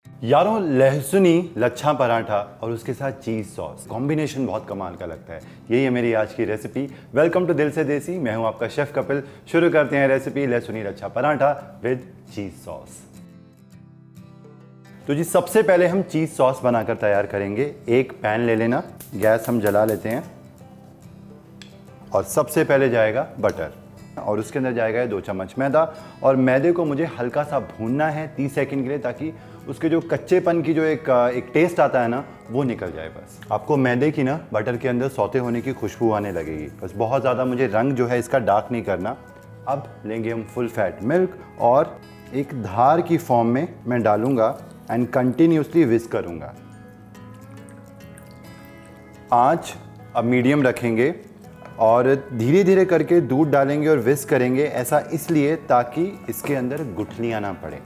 यारों, लहसुनी लच्छा पराठा और उसके साथ चीज़ सॉस कॉम्बिनेशन बहुत कमाल का लगता है। यही है मेरी आज की रेसिपी। वेलकम टू दिल से देसी। मैं हूं आपका शेफ कपिल। शुरू करते हैं recipe lahsuni lachha paratha with cheese sauce. तो जी सबसे पहले हम चीज़ सॉस बनाकर तैयार करेंगे। एक पैन ले लेना, गैस हम जला लेते हैं और सबसे पहले जाएगा बटर और उसके अंदर जाएगा 2 चम्मच मैदा। और मैदे को मुझे हल्का सा भूनना है 30 सेकंड के लिए, ताकि उसके जो कच्चेपन की जो एक टेस्ट आता है ना, वो निकल जाए। बस आपको मैदे की ना बटर के अंदर सौते होने की खुशबू आने लगेगी। बस बहुत ज़्यादा मुझे रंग जो है इसका डार्क नहीं करना। अब लेंगे हम फुल फैट मिल्क और एक धार की फॉर्म में मैं डालूंगा एंड कंटिन्यूसली विस्क करूँगा। आँच अब मीडियम रखेंगे और धीरे धीरे करके दूध डालेंगे और विस्क करेंगे। ऐसा इसलिए ताकि इसके अंदर गुठलियाँ ना पड़े।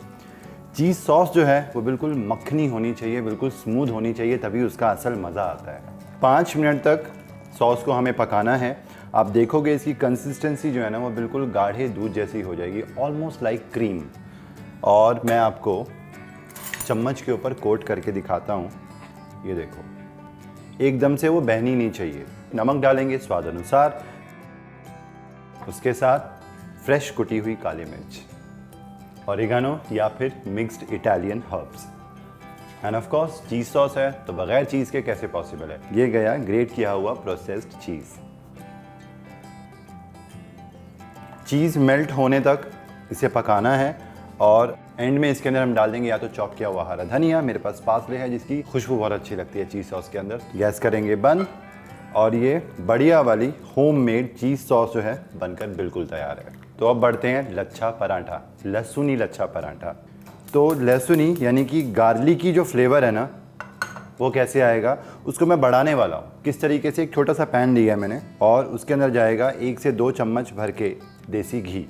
चीज़ सॉस जो है वो बिल्कुल मक्खनी होनी चाहिए, बिल्कुल स्मूथ होनी चाहिए, तभी उसका असल मज़ा आता है। 5 मिनट तक सॉस को हमें पकाना है। आप देखोगे इसकी कंसिस्टेंसी जो है ना वो बिल्कुल गाढ़े दूध जैसी हो जाएगी, ऑलमोस्ट लाइक क्रीम। और मैं आपको चम्मच के ऊपर कोट करके दिखाता हूँ। ये देखो, एकदम से वो बहनी नहीं चाहिए। नमक डालेंगे स्वाद अनुसार, उसके साथ फ्रेश कुटी हुई काली मिर्च, ओरेगानो या फिर mixed Italian herbs, end of course cheese sauce है तो बगैर चीज़ के कैसे पॉसिबल है। ये गया ग्रेट किया हुआ प्रोसेस्ड चीज़। चीज़ मेल्ट होने तक इसे पकाना है और एंड में इसके अंदर हम डाल देंगे या तो चॉप किया हुआ हरा धनिया। मेरे पास पार्सले है जिसकी खुशबू बहुत अच्छी लगती है चीज़ सॉस के अंदर। गैस करेंगे बंद और ये बढ़िया वाली होममेड चीज़ सॉस जो है बनकर बिल्कुल तैयार है। तो अब बढ़ते हैं लच्छा पराठा, लहसुनी लच्छा पराठा। तो लहसुनी यानी कि गार्लिक की जो फ्लेवर है ना, वो कैसे आएगा उसको मैं बढ़ाने वाला हूँ। किस तरीके से, एक छोटा सा पैन लिया है मैंने और उसके अंदर जाएगा 1 से 2 चम्मच भर के देसी घी।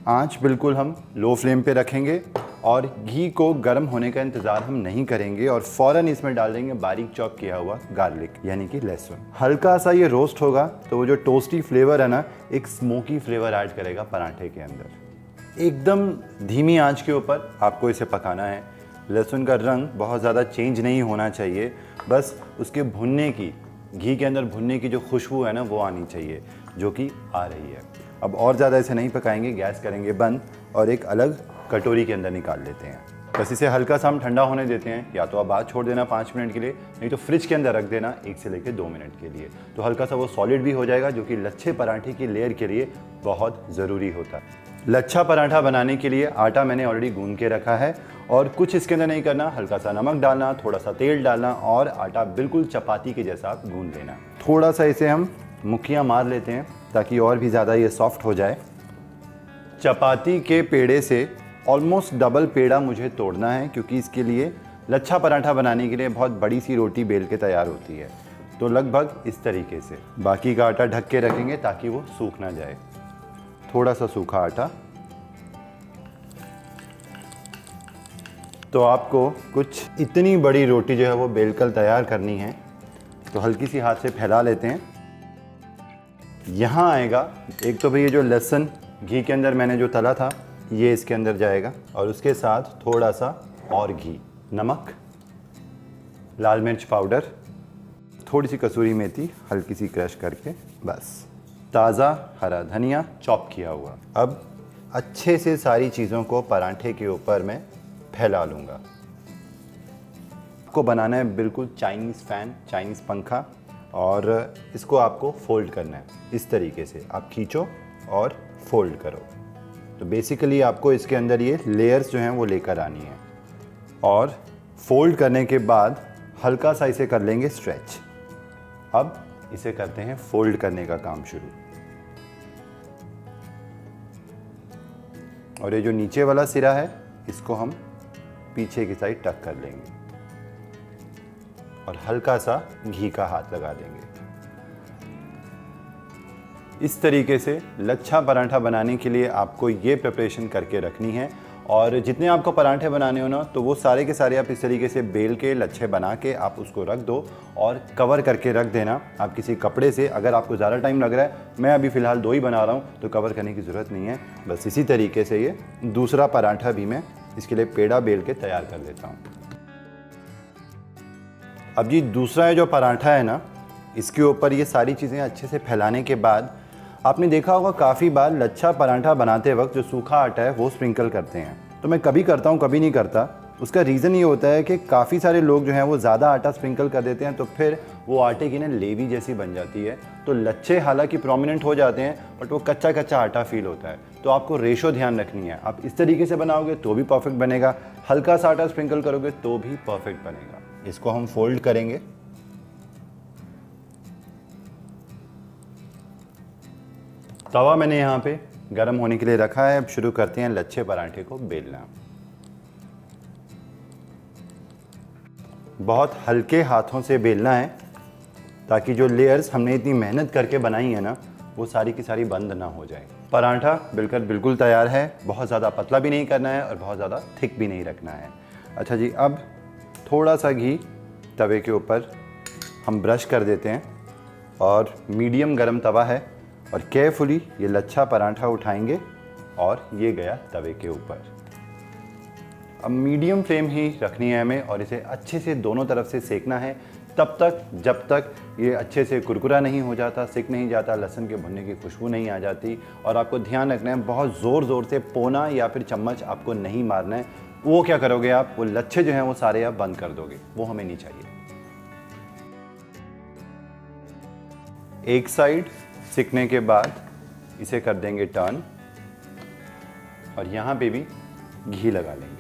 आँच बिल्कुल हम लो फ्लेम पे रखेंगे और घी को गर्म होने का इंतज़ार हम नहीं करेंगे और फ़ौरन इसमें डाल देंगे बारीक चॉप किया हुआ गार्लिक यानी कि लहसुन। हल्का सा ये रोस्ट होगा तो वो जो टोस्टी फ्लेवर है ना, एक स्मोकी फ्लेवर ऐड करेगा पराठे के अंदर। एकदम धीमी आंच के ऊपर आपको इसे पकाना है। लहसुन का रंग बहुत ज़्यादा चेंज नहीं होना चाहिए, बस उसके भुनने की, घी के अंदर भुनने की जो खुशबू है ना वो आनी चाहिए, जो कि आ रही है। अब और ज़्यादा इसे नहीं पकाएंगे, गैस करेंगे बंद और एक अलग कटोरी के अंदर निकाल लेते हैं। बस इसे हल्का सा हम ठंडा होने देते हैं। या तो आप बाहर छोड़ देना 5 मिनट के लिए, नहीं तो फ्रिज के अंदर रख देना 1 से लेकर 2 मिनट के लिए। तो हल्का सा वो सॉलिड भी हो जाएगा, जो कि लच्छे पराठे की लेयर के लिए बहुत ज़रूरी होता है। लच्छा पराठा बनाने के लिए आटा मैंने ऑलरेडी गूंद के रखा है और कुछ इसके अंदर नहीं करना। हल्का सा नमक डालना, थोड़ा सा तेल डालना और आटा बिल्कुल चपाती के जैसा आप गूंद लेना। थोड़ा सा इसे हम मुक्कियाँ मार लेते हैं ताकि और भी ज़्यादा ये सॉफ्ट हो जाए। चपाती के पेड़े से ऑलमोस्ट डबल पेड़ा मुझे तोड़ना है, क्योंकि इसके लिए लच्छा पराठा बनाने के लिए बहुत बड़ी सी रोटी बेल के तैयार होती है। तो लगभग इस तरीके से बाकी का आटा ढक के रखेंगे ताकि वो सूख ना जाए। थोड़ा सा सूखा आटा। तो आपको कुछ इतनी बड़ी रोटी जो है वो बेलकर तैयार करनी है, तो हल्की सी हाथ से फैला लेते हैं। यहाँ आएगा एक तो भैया जो लहसुन घी के अंदर मैंने जो तला था ये इसके अंदर जाएगा और उसके साथ थोड़ा सा और घी, नमक, लाल मिर्च पाउडर, थोड़ी सी कसूरी मेथी हल्की सी क्रश करके, बस ताज़ा हरा धनिया चॉप किया हुआ। अब अच्छे से सारी चीज़ों को पराठे के ऊपर मैं फैला लूँगा। आपको बनाना है बिल्कुल चाइनीज़ फ़ैन, चाइनीज़ पंखा, और इसको आपको फोल्ड करना है इस तरीके से। आप खींचो और फोल्ड करो। तो बेसिकली आपको इसके अंदर ये लेयर्स जो हैं वो लेकर आनी है और फोल्ड करने के बाद हल्का सा इसे कर लेंगे स्ट्रेच। अब इसे करते हैं फोल्ड करने का काम शुरू। और ये जो नीचे वाला सिरा है इसको हम पीछे की साइड टक कर लेंगे और हल्का सा घी का हाथ लगा देंगे। इस तरीके से लच्छा पराठा बनाने के लिए आपको ये प्रिपरेशन करके रखनी है। और जितने आपको पराठे बनाने हो ना, तो वो सारे के सारे आप इस तरीके से बेल के लच्छे बना के आप उसको रख दो और कवर करके रख देना आप किसी कपड़े से। अगर आपको ज़्यादा टाइम लग रहा है, मैं अभी फ़िलहाल 2 ही बना रहा हूँ, तो कवर करने की ज़रूरत नहीं है। बस इसी तरीके से ये दूसरा पराठा भी मैं इसके लिए पेड़ा बेल के तैयार कर लेता हूँ। अब जी दूसरा है जो पराठा है ना, इसके ऊपर ये सारी चीज़ें अच्छे से फैलाने के बाद आपने देखा होगा काफ़ी बार लच्छा पराठा बनाते वक्त जो सूखा आटा है वो स्प्रिंकल करते हैं। तो मैं कभी करता हूँ कभी नहीं करता। उसका रीज़न ये होता है कि काफ़ी सारे लोग जो हैं वो ज़्यादा आटा स्प्रिंकल कर देते हैं, तो फिर वो आटे की ना लेवी जैसी बन जाती है। तो लच्छे हालांकि प्रोमिनेंट हो जाते हैं बट वो कच्चा कच्चा आटा फील होता है। तो आपको रेशो ध्यान रखनी है। आप इस तरीके से बनाओगे तो भी परफेक्ट बनेगा, हल्का सा आटा स्प्रिंकल करोगे तो भी परफेक्ट बनेगा। इसको हम फोल्ड करेंगे। तवा मैंने यहाँ पे गर्म होने के लिए रखा है। अब शुरू करते हैं लच्छे पराठे को बेलना। बहुत हल्के हाथों से बेलना है ताकि जो लेयर्स हमने इतनी मेहनत करके बनाई है ना वो सारी की सारी बंद ना हो जाए। पराठा बिल्कुल बिल्कुल तैयार है। बहुत ज़्यादा पतला भी नहीं करना है और बहुत ज़्यादा थिक भी नहीं रखना है। अच्छा जी, अब थोड़ा सा घी तवे के ऊपर हम ब्रश कर देते हैं और मीडियम गरम तवा है और केयरफुली ये लच्छा पराठा उठाएंगे और ये गया तवे के ऊपर। अब मीडियम फ्लेम ही रखनी है हमें और इसे अच्छे से दोनों तरफ से सेकना है तब तक जब तक ये अच्छे से कुरकुरा नहीं हो जाता, सिक नहीं जाता, लहसुन के भुनने की खुशबू नहीं आ जाती। और आपको ध्यान रखना है बहुत ज़ोर ज़ोर से पोना या फिर चम्मच आपको नहीं मारना है। वो क्या करोगे आप, वो लच्छे जो हैं वो सारे आप बंद कर दोगे, वो हमें नहीं चाहिए। एक साइड सिकने के बाद इसे कर देंगे टर्न और यहाँ पे भी घी लगा लेंगे।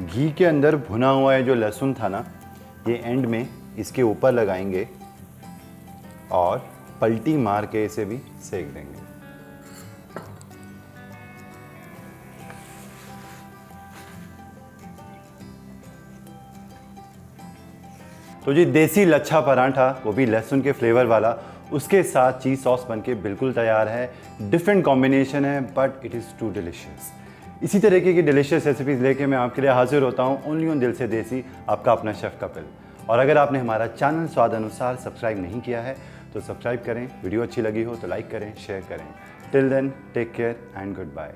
घी के अंदर भुना हुआ है जो लहसुन था ना, ये एंड में इसके ऊपर लगाएंगे और पलटी मार के इसे भी सेक देंगे। तो जी देसी लच्छा पराठा, वो भी लहसुन के फ्लेवर वाला, उसके साथ चीज़ सॉस बनके बिल्कुल तैयार है। डिफरेंट कॉम्बिनेशन है but it is too delicious. इसी तरीके की डिलिशियस रेसिपीज़ लेके मैं आपके लिए हाजिर होता हूँ ओनली ऑन दिल से देसी, आपका अपना शेफ़ कपिल। और अगर आपने हमारा चैनल स्वाद अनुसार सब्सक्राइब नहीं किया है तो सब्सक्राइब करें। वीडियो अच्छी लगी हो तो लाइक करें, शेयर करें। Till then take care and good bye.